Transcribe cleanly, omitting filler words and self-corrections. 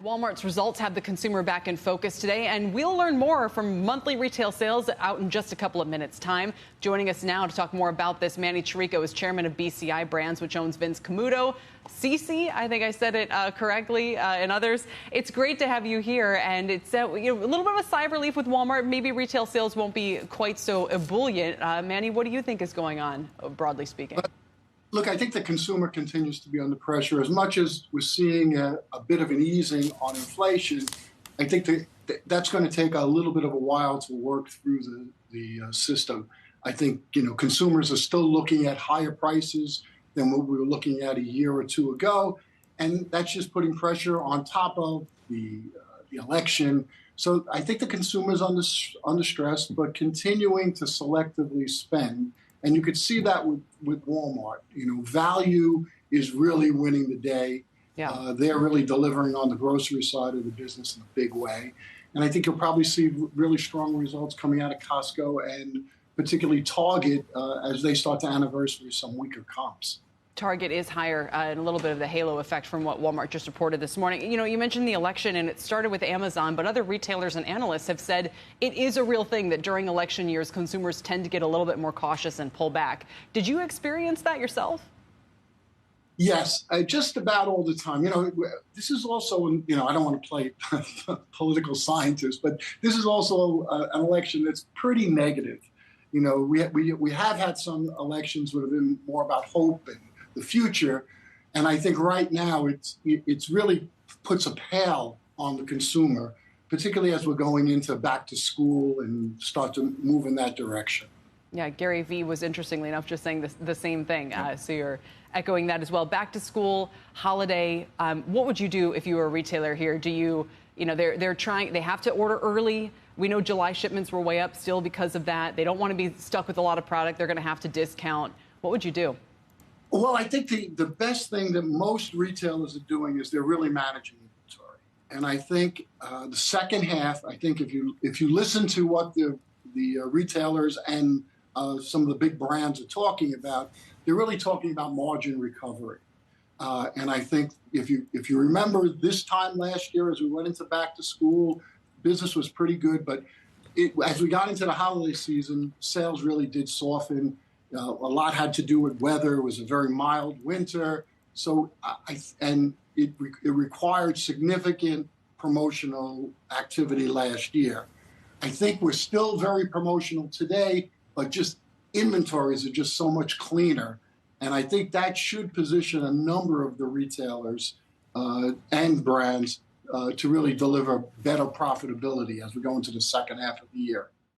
Walmart's results have the consumer back in focus today, and we'll learn more from monthly retail sales out in just a couple of minutes' time. Joining us now to talk more about this, Manny Chirico is chairman of BCI Brands, which owns Vince Camuto, Cece, I think I said it correctly, and others. It's great to have you here, and it's a little bit of a sigh of relief with Walmart. Maybe retail sales won't be quite so ebullient. Manny, what do you think is going on, broadly speaking? Look, I think the consumer continues to be under pressure. As much as we're seeing a bit of an easing on inflation, I think that's going to take a little bit of a while to work through the system. I think, consumers are still looking at higher prices than what we were looking at a year or two ago, and that's just putting pressure on top of the election. So I think the consumer's under stress, but continuing to selectively spend. And you could see that with Walmart. Value is really winning the day. Yeah. They're really delivering on the grocery side of the business in a big way. And I think you'll probably see really strong results coming out of Costco and particularly Target as they start to anniversary some weaker comps. Target is higher, and a little bit of the halo effect from what Walmart just reported this morning. You mentioned the election, and it started with Amazon, but other retailers and analysts have said it is a real thing that during election years, consumers tend to get a little bit more cautious and pull back. Did you experience that yourself? Yes, just about all the time. This is also, I don't want to play political scientist, but this is also an election that's pretty negative. We have had some elections that have been more about hope and the future, and I think right now it's really puts a pall on the consumer, particularly as we're going into back to school and start to move in that direction. Yeah, Gary Vee was interestingly enough just saying the same thing. So you're echoing that as well. Back to school, holiday. What would you do if you were a retailer here? Do you, they have to order early. We know July shipments were way up still because of that. They don't want to be stuck with a lot of product. They're going to have to discount. What would you do? Well, I think the best thing that most retailers are doing is they're really managing inventory. And I think the second half, I think if you listen to what the retailers and some of the big brands are talking about, they're really talking about margin recovery. And I think if you remember this time last year as we went into back to school, business was pretty good. But as we got into the holiday season, sales really did soften. A lot had to do with weather. It was a very mild winter. So it required significant promotional activity last year. I think we're still very promotional today, but just inventories are just so much cleaner. And I think that should position a number of the retailers and brands to really deliver better profitability as we go into the second half of the year.